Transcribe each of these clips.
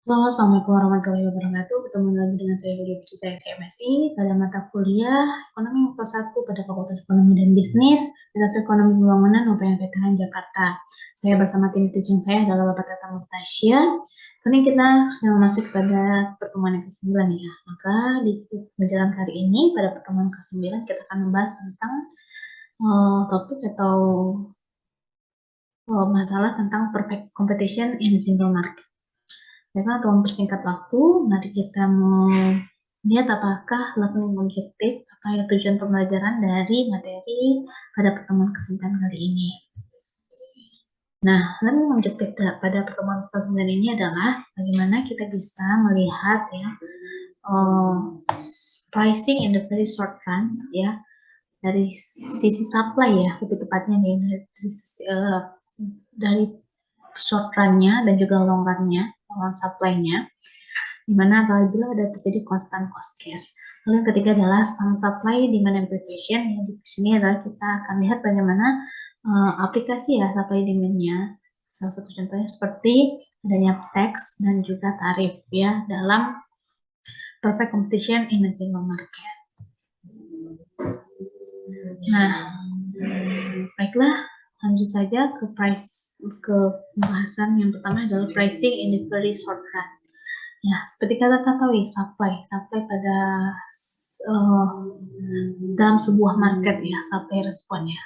Halo, Assalamualaikum warahmatullahi wabarakatuh. Ketemu lagi dengan saya Guru Putri SMSI pada mata kuliah Ekonomi Kelas 1 pada Fakultas Ekonomi dan Bisnis, Direktur Ekonomi Pembangunan UPN Veteran Jakarta. Saya bersama tim teaching saya adalah Bapak Tata Mustasya. Kini kita sudah masuk pada pertemuan yang ke-9 ya. Maka di pembelajaran kali ini pada pertemuan ke-9 kita akan membahas tentang topik atau masalah tentang perfect competition in a single market. Baiklah, untuk mempersingkat waktu, mari kita mau lihat apakah learning objektif, apa ya tujuan pembelajaran dari materi pada pertemuan ke-9 kali ini. Nah, learning objektif pada pertemuan ke-9 ini adalah bagaimana kita bisa melihat ya pricing in the very short run ya dari sisi supply ya lebih tepatnya nih dari short run-nya dan juga long run-nya, supply-nya, di mana apabila ada terjadi constant cost case. Lalu yang ketiga adalah sum supply demand amplification. Yang di sini adalah kita akan lihat bagaimana aplikasi ya supply demand-nya. Salah satu contohnya seperti adanya tax dan juga tarif ya dalam perfect competition in a single market. Nah, baiklah, lanjut saja ke pembahasan yang pertama adalah pricing in the very short run. Ya, seperti kata ketahui supply pada uh, dalam sebuah market ya, supply respon ya.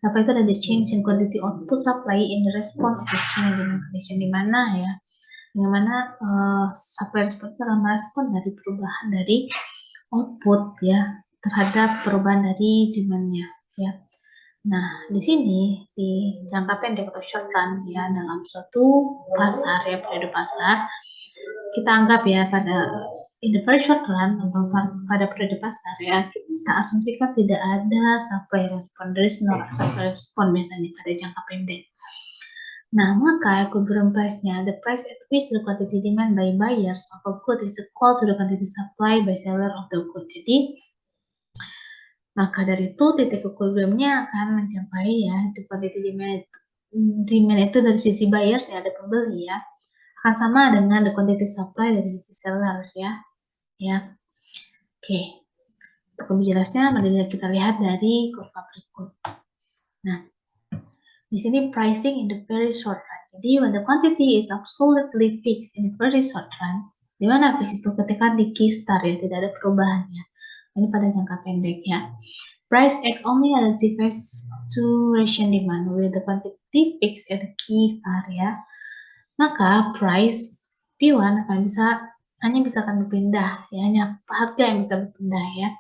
Supply itu ada the change in quantity output supply in the response of the change in condition, di mana ya, di mana supply respon itu adalah respon dari perubahan dari output ya terhadap perubahan dari demand-nya ya. Nah, di sini di jangka pendek atau short run ya dalam suatu pasar ya periode pasar kita anggap ya pada in the very short run atau pada periode pasar ya kita asumsikan tidak ada supply respon, there is no supply respon biasanya pada jangka pendek. Nah, maka equilibrium price-nya, the price at which the quantity demand by buyers of a good is equal to the quantity supply by seller of the good. Jadi, maka dari itu titik equilibrium-nya akan mencapai ya the quantity demand itu dari sisi buyers ya ada pembeli ya akan sama dengan the quantity supply dari sisi sellers ya. Oke. Untuk lebih jelasnya mari kita lihat dari kurva berikut. Nah, di sini pricing in the very short run. Jadi when the quantity is absolutely fixed in the very short run, di mana fix itu ketika di key start ya tidak ada perubahan ya. Ini pada jangka pendek ya. Price X only identifies to ration demand with the quantity fixed at the key start ya. Maka price P1 hanya bisa akan berpindah ya, hanya harga yang bisa berpindah ya.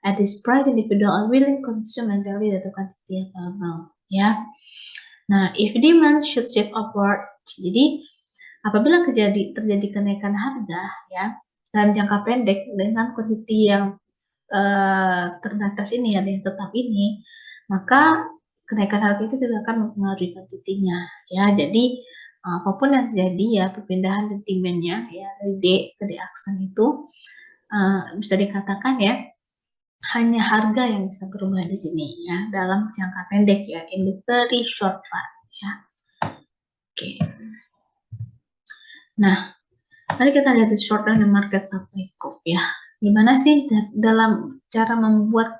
At this price individual are willing consume and sell the quantity available ya. Nah, if demand should shift upward, jadi apabila terjadi kenaikan harga ya dalam jangka pendek dengan quantity yang terbatas ini ya yang tetap ini, maka kenaikan harga itu tidak akan mempengaruhi kuantitinya ya. Jadi apapun yang terjadi ya perpindahan demand-nya ya dari D ke D aksen itu bisa dikatakan ya hanya harga yang bisa berubah di sini ya dalam jangka pendek ya in the very short run ya. Oke. Nah, mari kita lihat di short run market supply curve ya. Gimana sih dalam cara membuat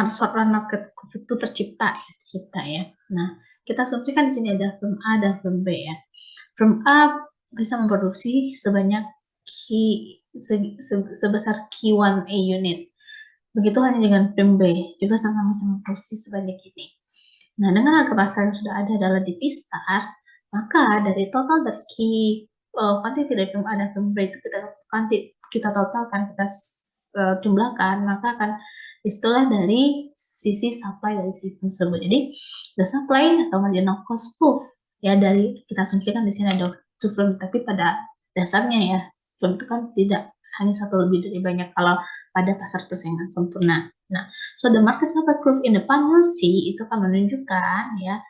short run market curve itu tercipta ya. Nah, kita asumsikan di sini ada firm A dan firm B ya. Firm A bisa memproduksi sebanyak sebesar Q1A unit. Begitu hanya dengan firm B juga sama bisa memproduksi sebanyak ini. Nah, dengan harga pasar yang sudah ada adalah di P-Star, maka dari total dari quantity dari firm A dan firm B itu kita totalkan, kita jumlahkan, maka akan istilah dari sisi supply dari si firm tersebut. Jadi, the supply atau marginal cost curve ya dari kita asumsikan di sini ada two firm, tapi pada dasarnya ya firm itu kan tidak hanya satu lebih dari banyak kalau pada pasar persaingan sempurna. Nah, so the market supply curve in the panel C itu akan menunjukkan ya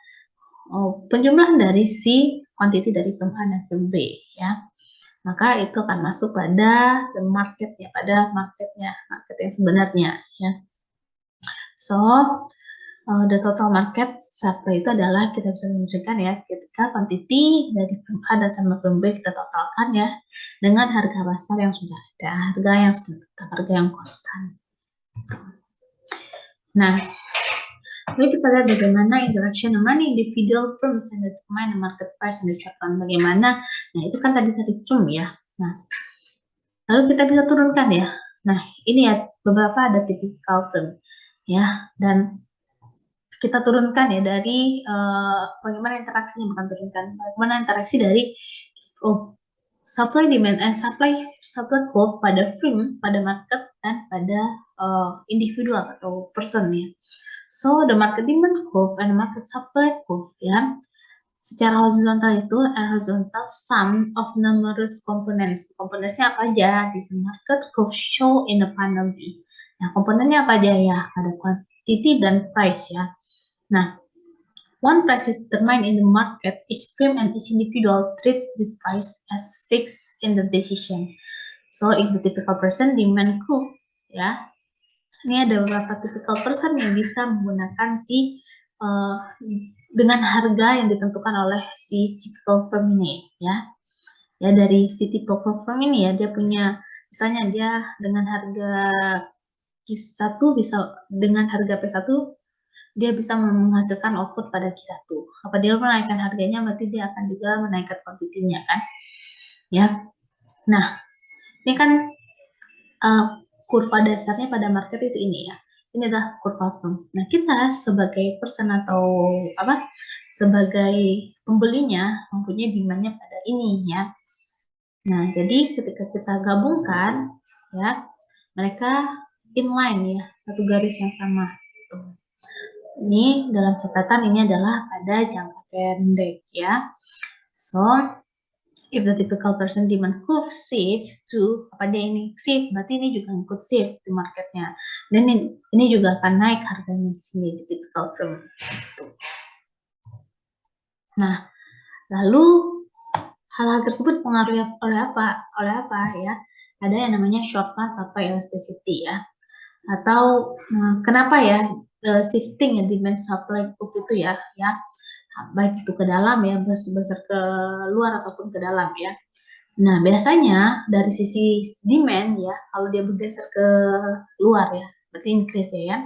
penjumlahan dari si quantity dari firm A dan firm B ya. Maka itu akan masuk pada the market ya, pada market yang sebenarnya ya. So the total market supply itu adalah kita bisa menunjukkan ya ketika quantity dari firm A dan sama firm B kita totalkan ya dengan harga pasar yang sudah ada, harga yang sudah tetap, harga yang konstan. Nah, lalu kita lihat bagaimana interaction among individual firms and determine the market price in the short run. Bagaimana? Nah, itu kan tadi firm ya. Nah, lalu kita bisa turunkan ya. Nah, ini ya beberapa ada typical firm ya, dan kita turunkan ya dari bagaimana interaksinya, bukan turunkan, bagaimana interaksi dari supply demand and supply curve pada firm, pada market dan pada individual atau person ya. So the market demand curve and market supply curve ya, secara horizontal itu horizontal sum of numerous components. Komponennya apa aja? This market curve show in the panel B. Nah, komponennya apa aja ya? Ada quantity dan price ya. Nah, one price is determined in the market, each firm and each individual treats this price as fixed in the decision. So, in the typical person demand curve, ya, ini ada beberapa typical person yang bisa menggunakan si dengan harga yang ditentukan oleh si typical firm ini, ya. Ya, dari si typical firm ini ya, dia punya, misalnya dia dengan harga Q1 bisa dengan harga P1 dia bisa menghasilkan output pada Q1. Apabila menaikkan harganya, berarti dia akan juga menaikkan kuantitinya kan. Ya. Nah, ini kan kurva dasarnya pada market itu ini ya. Ini adalah kurva firm. Nah, kita sebagai person atau sebagai pembelinya mempunyai demand-nya pada ini ya. Nah, jadi ketika kita gabungkan ya, mereka inline ya, satu garis yang sama. Ini dalam catatan ini adalah pada jangka pendek ya. So, if the typical person demand curve shift to apa dia ini shift, berarti ini juga ikut shift di marketnya. Dan ini juga akan naik harganya di sini di typical firm. Nah, lalu hal-hal tersebut pengaruhi oleh apa? Oleh apa ya? Ada yang namanya short run supply elasticity ya. Atau kenapa ya shifting ya demand supply curve itu ya, baik itu ke dalam ya, besar ke luar ataupun ke dalam ya. Nah, biasanya dari sisi demand ya, kalau dia bergeser ke luar ya, berarti increase ya.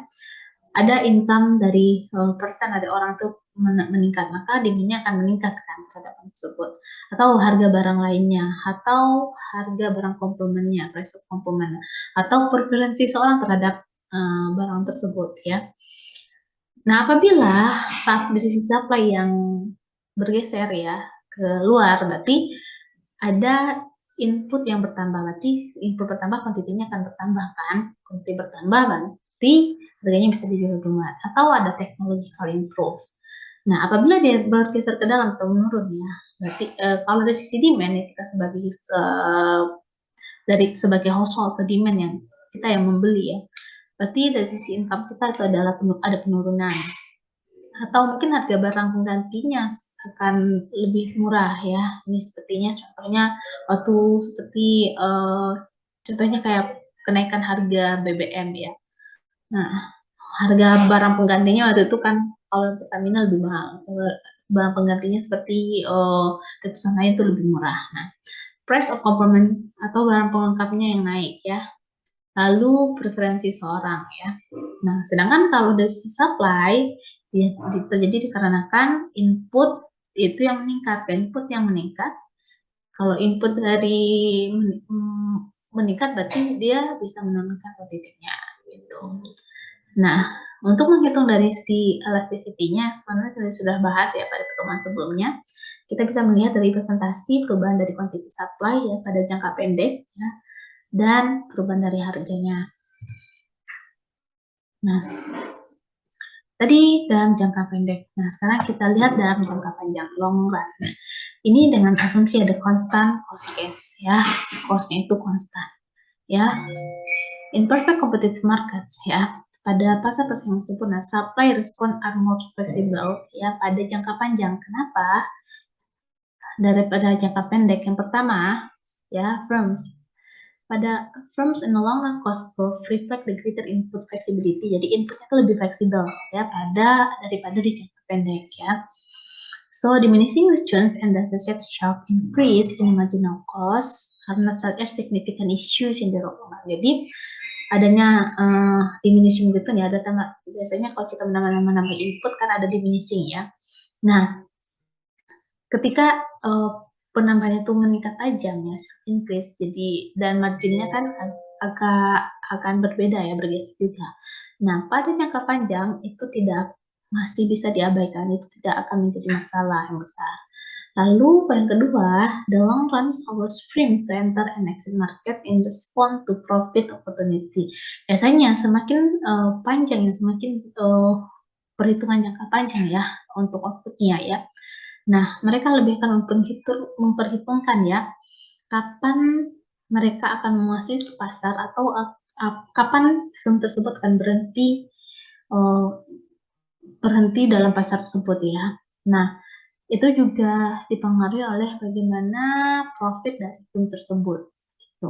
Ada income dari persen dari orang itu meningkat, maka demand-nya akan meningkat kan terhadap tersebut. Atau harga barang lainnya, atau harga barang komponennya, price of komponen, atau preferensi seorang terhadap barang tersebut ya. Nah, apabila saat dari sisi supply yang bergeser ya ke luar, berarti ada input yang bertambah, berarti input bertambah, kuantitinya akan bertambah kan, kuantiti bertambah berarti harganya bisa dijual rumah, atau ada technological improve. Nah, apabila dia bergeser ke dalam atau menurun ya, berarti kalau dari sisi demand ya, kita sebagai household ke demand yang kita yang membeli ya, berarti dari sisi income kita itu adalah ada penurunan. Atau mungkin harga barang penggantinya akan lebih murah ya. Ini sepertinya contohnya waktu seperti contohnya kayak kenaikan harga BBM ya. Nah, harga barang penggantinya waktu itu kan kalau Pertamina lebih mahal. Barang penggantinya seperti Repsol lain itu lebih murah. Nah, price of component atau barang pelengkapnya yang naik ya. Lalu preferensi seorang ya. Nah, sedangkan kalau dari sisi supply ya, terjadi dikarenakan input itu yang meningkat, input yang meningkat. Kalau input dari meningkat, berarti dia bisa menurunkan kuantitinya gitu. Nah, untuk menghitung dari si elasticity-nya, sebenarnya kita sudah bahas ya pada pertemuan sebelumnya. Kita bisa melihat dari presentasi perubahan dari quantity supply ya pada jangka pendek ya, dan perubahan dari harganya. Nah, tadi dalam jangka pendek. Nah, sekarang kita lihat dalam jangka panjang, long run. Ini dengan asumsi ada constant cost case, ya. Cost-nya itu konstan, ya. In perfect competitive markets, ya. Pada pasar persaingan sempurna, supply response are more flexible, ya, pada jangka panjang. Kenapa? Daripada jangka pendek. Yang pertama, ya, firms. pada firms in the long run cost growth reflect the greater input flexibility. Jadi inputnya itu lebih fleksibel ya daripada di jangka pendek ya. So diminishing returns and the associated sharp increase in marginal cost are not such as significant issues in the long run. Jadi adanya diminishing return ya, ada tambah, biasanya kalau kita menambah input kan ada diminishing ya. Nah, ketika penambahan itu meningkat tajam ya, increase, jadi dan marginnya kan agak akan berbeda ya, bergeser juga. Nah, pada jangka panjang itu masih bisa diabaikan, itu tidak akan menjadi masalah yang besar. Lalu yang kedua, the long run allows firms to enter and exit market in response to profit opportunity. Biasanya semakin panjang ya, semakin perhitungan jangka panjang ya untuk outputnya ya. Nah, mereka lebih akan memperhitungkan ya kapan mereka akan menguasai pasar atau kapan firm tersebut akan berhenti dalam pasar tersebut ya. Nah, itu juga dipengaruhi oleh bagaimana profit dari firm tersebut. Gitu.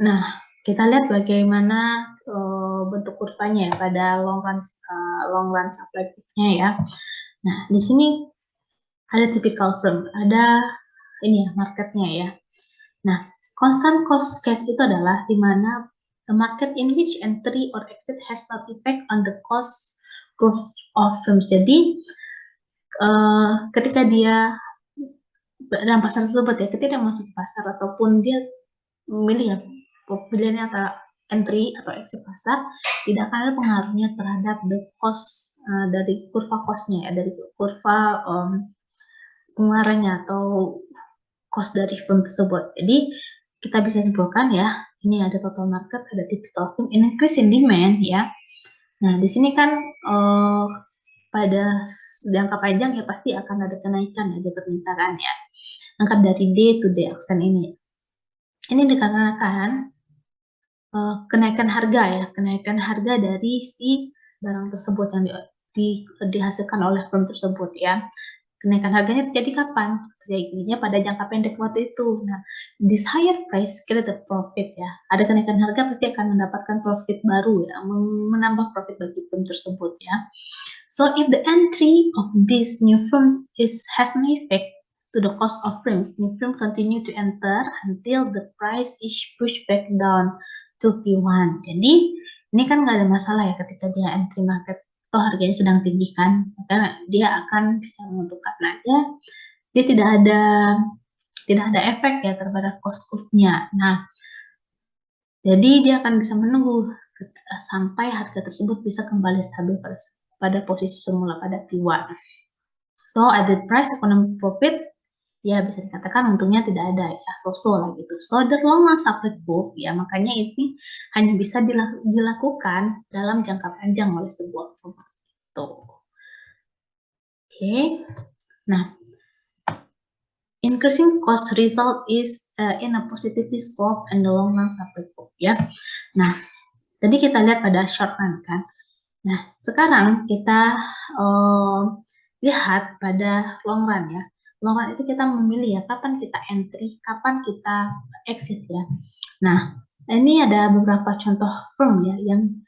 Nah, kita lihat bagaimana bentuk kurvanya ya pada long run supply curve-nya ya. Nah, di sini ada typical firm, ada ini ya marketnya ya. Nah, constant cost case itu adalah di mana the market in which entry or exit has no effect on the cost curve of firms. Jadi ketika dia dalam pasar tersebut ya, ketika dia masuk pasar ataupun dia memilih ya pilihannya antara entry atau exit pasar, tidak akan ada pengaruhnya terhadap the cost dari kurva costnya ya, dari kurva pengeluarannya atau cost dari firm tersebut. Jadi kita bisa simpulkan ya, ini ada total market, ada typical firm, increase in demand ya. Nah, di sini kan pada jangka panjang ya pasti akan ada kenaikan ya di permintaan ya. Angkat dari day to day action ini. Ini dikarenakan kenaikan harga ya, kenaikan harga dari si barang tersebut yang dihasilkan oleh firm tersebut ya. Kenaikan harganya terjadi kapan? Terjadinya pada jangka pendek waktu itu. Nah, this higher price create the profit ya. Ada kenaikan harga pasti akan mendapatkan profit baru ya, menambah profit bagi firm tersebut ya. So if the entry of this new firm has no effect to the cost of firms, new firm continue to enter until the price is pushed back down to P1. Jadi ini kan nggak ada masalah ya ketika dia entry market atau harganya sedang tinggi kan, maka dia akan bisa menentukan aja, dia tidak ada efek ya terhadap cost curve-nya. Nah, jadi dia akan bisa menunggu sampai harga tersebut bisa kembali stabil pada posisi semula pada P1. So at the price economic profit ya bisa dikatakan untungnya tidak ada ya, so-so lah gitu. So the long run supply curve ya, makanya ini hanya bisa dilakukan dalam jangka panjang oleh sebuah firm. Oke. Nah, increasing cost result is in a positively slope and the long run supply curve ya. Nah, tadi kita lihat pada short run kan. Nah, sekarang kita lihat pada long run ya. Long run itu kita memilih ya kapan kita entry, kapan kita exit ya. Nah, ini ada beberapa contoh firm ya yang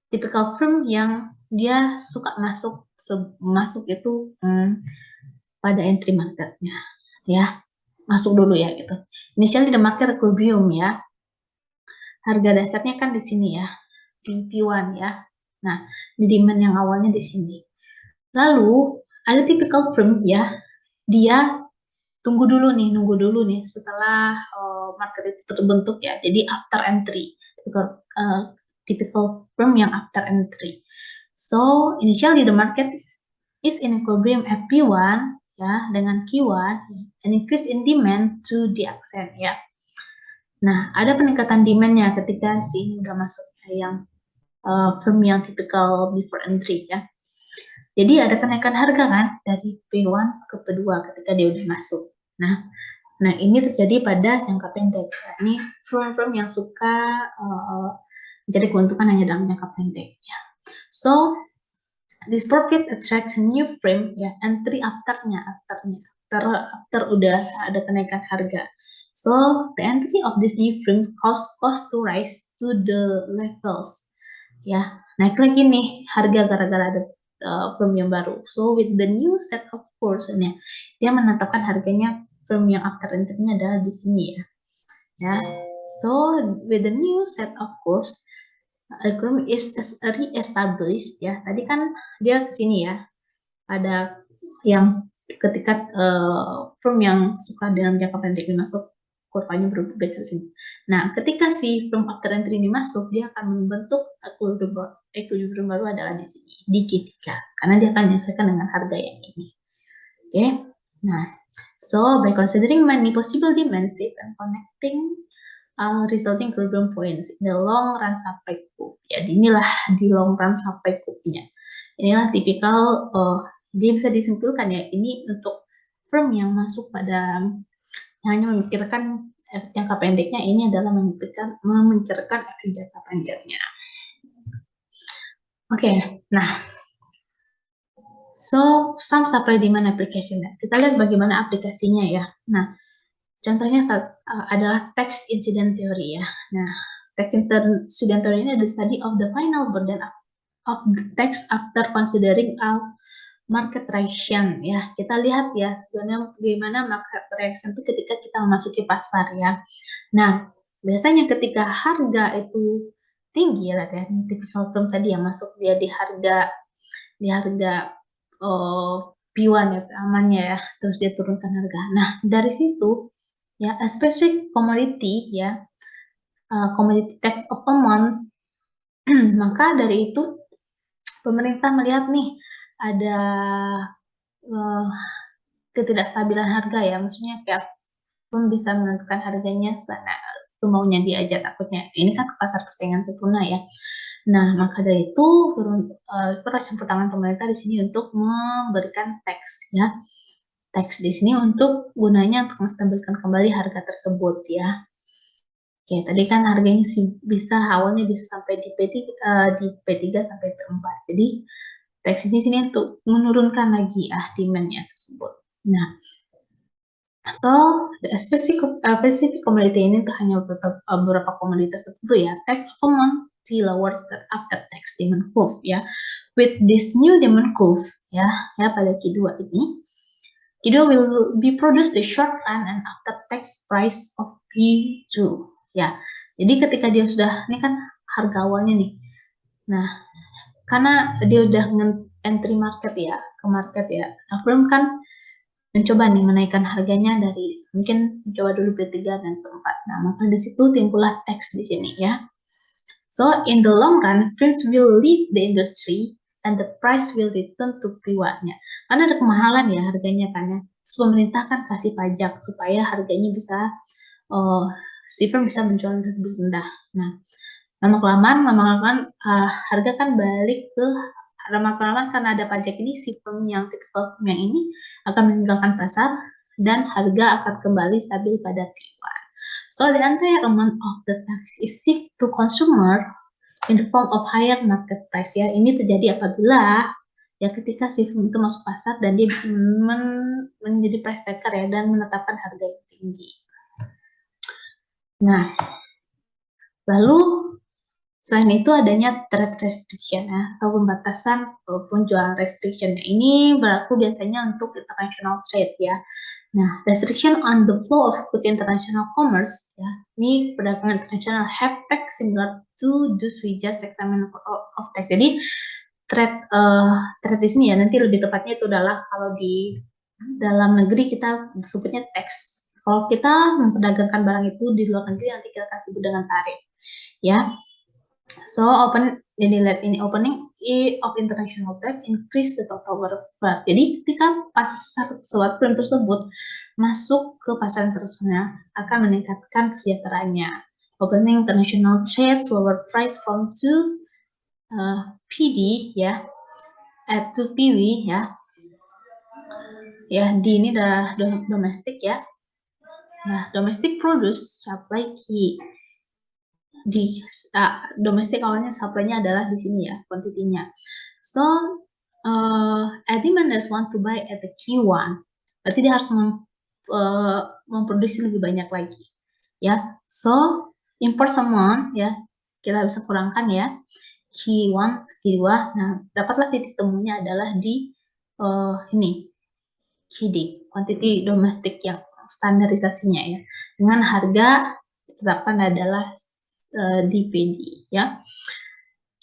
typical firm yang dia suka masuk itu pada entry marketnya ya, masuk dulu ya gitu. Initially the market equilibrium ya, harga dasarnya kan di sini ya, di P1 ya. Nah, di demand yang awalnya di sini. Lalu ada typical firm ya, dia nunggu dulu nih setelah market itu terbentuk ya. Jadi after entry, typical firm yang after entry. So initially the market is in equilibrium at P1 ya dengan Q1 and increase in demand to the accent ya. Nah, ada peningkatan demandnya ketika si ini udah masuk yang firm yang typical before entry ya. Jadi ada kenaikan harga kan dari P1 ke P2 ketika dia udah masuk. Nah ini terjadi pada jangka pendek. Ini firm-firm yang suka mencari keuntungan hanya dalam jangka pendek ya. So this profit attracts a new frame ya, entry after after udah ada kenaikan harga. So the entry of these new firms cause cost to rise to the levels. Ya, naik lagi nih harga gara-gara ada firm yang baru. So with the new set of course, dia menetapkan harganya firm yang after entry-nya adalah di sini ya. Ya, so with the new set of curves, algorithm is re-established ya. Tadi kan dia ke sini ya. Ada yang ketika firm yang suka dalam jangka pendek ini masuk, kurvanya berubah besar sini. Nah, ketika si firm after entry ini masuk, dia akan membentuk equilibrium baru adalah di sini, di Q3, karena dia akan menyesuaikan dengan harga yang ini. Oke, nah, so by considering many possible dimensions and connecting resulting equilibrium points in the long run supply curve. Ya, inilah di long run supply curve-nya. Inilah tipikal dia bisa disimpulkan ya, ini untuk firm yang masuk pada hanya memikirkan jangka pendeknya, ini adalah memikirkan efek jangka panjangnya. Oke, nah, so some supply demand application. Kita lihat bagaimana aplikasinya ya. Nah, contohnya adalah tax incident theory ya. Nah, tax incident theory ini adalah study of the final burden of the tax after considering market reaction ya. Kita lihat ya sebenarnya bagaimana market reaction itu ketika kita memasuki pasar ya. Nah, biasanya ketika harga itu tinggi ya, lihat ya, typical firm tadi yang masuk dia di harga P1 ya, amannya ya, terus dia turunkan harga. Nah, dari situ ya, a specific commodity ya, commodity tax of a month, maka dari itu pemerintah melihat nih ada ketidakstabilan harga ya, maksudnya kayak pun bisa menentukan harganya semaunya dia aja, takutnya ini kan ke pasar persaingan sempurna ya. Nah, maka dari itu campur tangan pemerintah di sini untuk memberikan tax ya, tax di sini untuk gunanya untuk menstabilkan kembali harga tersebut ya. Oke, tadi kan harganya bisa awalnya bisa sampai di P3 sampai P4. Jadi tax di sini untuk menurunkan lagi demand-nya tersebut. Nah, so the specific commodity ini hanya beberapa komoditas tertentu ya. Tax of a month lowers the after tax demand curve ya. With this new demand curve ya pada Q2 ini, Q2 will be produced the short run and after tax price of P2 ya. Jadi ketika dia sudah, ini kan harga awalnya nih. Nah, karena dia udah entry market ya, ke market ya. Nah, firm kan mencoba nih menaikkan harganya dari mungkin mencoba dulu P3 dan P4. Nah, maka di situ timbullah tax di sini ya. So, in the long run, firms will lead the industry and the price will return to P1-nya. Karena ada kemahalan ya harganya kan ya. Terus pemerintah kan kasih pajak supaya harganya bisa si firm bisa menjual lebih rendah. Nah, lama-kelamaan memang harga kan balik ke lama-kelamaan karena ada pajak ini, si firm yang tipikal firm yang ini akan meninggalkan pasar dan harga akan kembali stabil pada P1. So the entire amount of the tax is shift to consumer in the form of higher market price ya. Ini terjadi apabila ya ketika si firm itu masuk pasar dan dia bisa menjadi price taker ya dan menetapkan harga yang tinggi. Nah, lalu selain itu adanya trade restriction ya, atau pembatasan penjualan restriction. Ini berlaku biasanya untuk international trade ya. Nah, restriction on the flow of goods international commerce ya. Ini perdagangan internasional have tax similar to those we just examined of tax. Jadi trade di sini ya, nanti lebih tepatnya itu adalah kalau di dalam negeri kita sebutnya tax. Kalau kita memperdagangkan barang itu di luar negeri nanti kita akan sebut dengan tarif ya. So ini opening of international trade increase the total worth. Jadi ketika pasar suatu firm tersebut masuk ke pasar internasional akan meningkatkan kesejahteraannya. Opening international trade lower price from 2 PD ya at 2 PW ya. Ya, di ini adalah domestik ya. Nah, domestic produce supply key di domestik awalnya supply-nya adalah di sini ya, quantity-nya. So, demanders want to buy at the Q1 berarti dia harus memproduksi lebih banyak lagi, ya. So import someone, ya, kita bisa kurangkan ya, Q1, Q2. Nah, dapatlah titik temunya adalah di ini QD, quantity domestic yang standarisasinya ya, dengan harga ditetapkan adalah DPD, ya.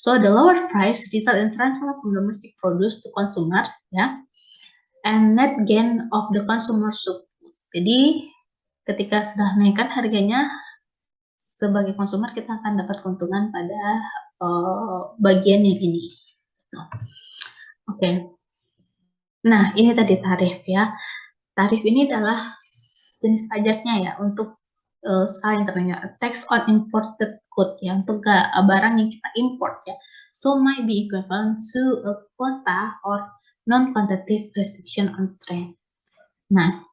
So the lower price result in transfer from domestic produce to consumer, ya, and net gain of the consumer surplus. Jadi ketika sudah naikkan harganya, sebagai konsumer kita akan dapat keuntungan pada bagian yang ini. Oke. Nah, ini tadi tarif ya. Tarif ini adalah jenis pajaknya ya untuk skala internasional. Tax on imported good ya, untuk barang yang kita import ya. So might be equivalent to a quota or non-quantitative restriction on trade. Nah,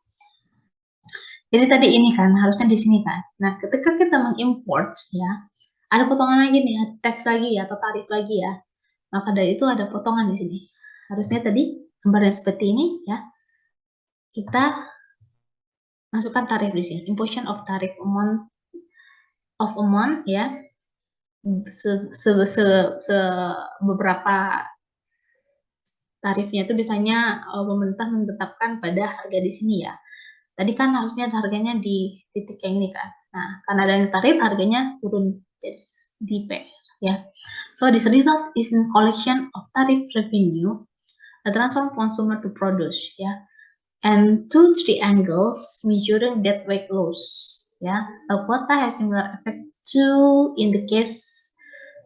jadi tadi ini kan harusnya di sini kan. Nah, ketika kita mengimport ya, ada potongan lagi nih, tax lagi ya, atau tarif lagi ya. Maka dari itu ada potongan di sini. Harusnya tadi gambarnya seperti ini ya. Kita masukkan tarif di sini. Imposition of tarif amount ya. Beberapa tarifnya itu biasanya pemerintah menetapkan pada harga di sini ya. Tadi kan harusnya harganya di titik yang ini kan. Nah, karena adanya tarif harganya turun jadi di PR ya. So this result is in collection of tariff revenue, a transfer consumer to produce ya. And 2-3 angles measuring that weight loss ya. A quota has similar effect to in the case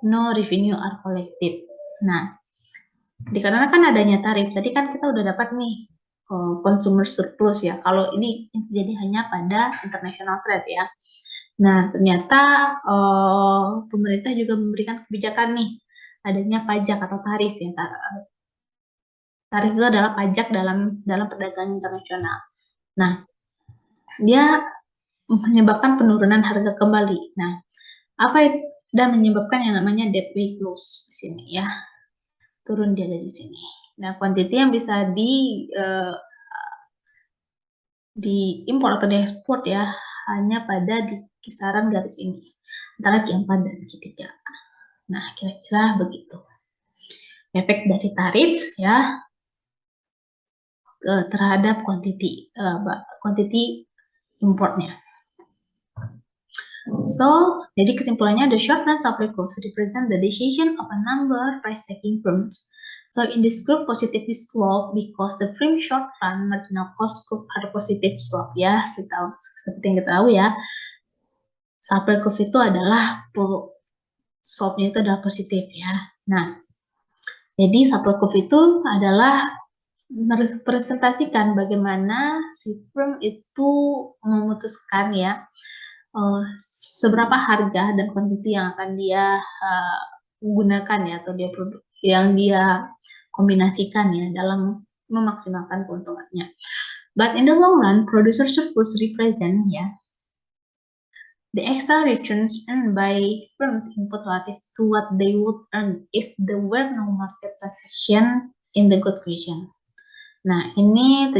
no revenue are collected. Nah, dikarenakan adanya tarif, tadi kan kita udah dapat nih consumer surplus ya. Kalau ini jadi hanya pada international trade ya. Nah, ternyata pemerintah juga memberikan kebijakan nih, adanya pajak atau tarif ya. Tarif itu adalah pajak dalam perdagangan internasional. Nah, dia menyebabkan penurunan harga kembali. Nah, apa itu? Dan menyebabkan yang namanya dead weight loss di sini ya. Turun dia dari sini. Nah, quantity yang bisa diimpor atau diekspor ya hanya pada di kisaran garis ini antara Q4 dan Q3. Nah, kira-kira begitu. Efek dari tarif ya terhadap quantity importnya. So, jadi kesimpulannya, the short run supply curve represent the decision of a number price taking firms. So, in this curve positively slope because the frame short run marginal cost curve ada positive slope ya, seperti yang kita tahu ya. Supply curve itu adalah slope-nya itu adalah positif ya. Nah, jadi supply curve itu adalah merepresentasikan bagaimana si firm itu memutuskan ya seberapa harga dan kuantiti yang akan dia gunakan ya, atau yang dia kombinasikan ya dalam memaksimalkan keuntungannya. But in the long run, producer surplus represent ya the extra returns earned by firms input relative to what they would earn if there were no market transaction in the good question. Nah, ini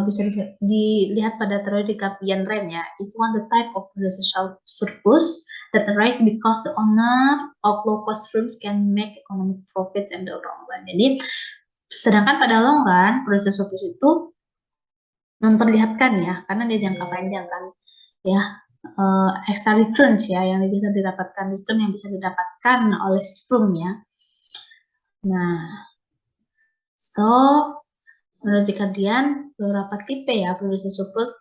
bisa dilihat pada teori Ricardian rent ya. Is one the type of producer surplus that arise because the owner of low-cost firms can make economic profits in the long run. Jadi, sedangkan pada long run, producer surplus itu memperlihatkan ya, karena dia jangka panjang kan, ya, extra returns ya, yang bisa didapatkan, return yang bisa didapatkan oleh firm ya. Nah, so menurut Ricardian, beberapa tipe ya producer surplus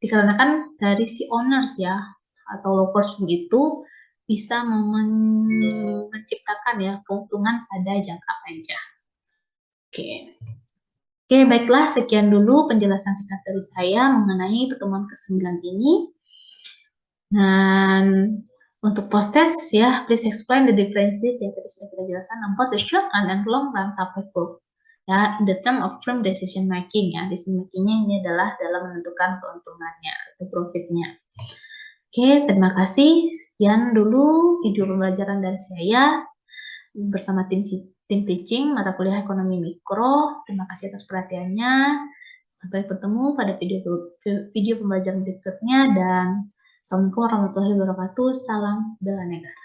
dikarenakan dari si owners ya atau low-cost firm itu bisa menciptakan ya keuntungan pada jangka panjang. Oke, baiklah, sekian dulu penjelasan singkat dari saya mengenai pertemuan ke-9 ini. Dan untuk post-test ya, please explain the differences yang tadi sudah kita jelaskan about the short run and long run supply curve. Ya, in the term of firm decision making ya, decision makingnya ini adalah dalam menentukan keuntungannya atau profitnya. Oke, terima kasih. Sekian dulu video pembelajaran dari saya bersama tim teaching mata kuliah ekonomi mikro. Terima kasih atas perhatiannya. Sampai bertemu pada video pembelajaran berikutnya dan Assalamualaikum warahmatullahi wabarakatuh. Salam bela negara.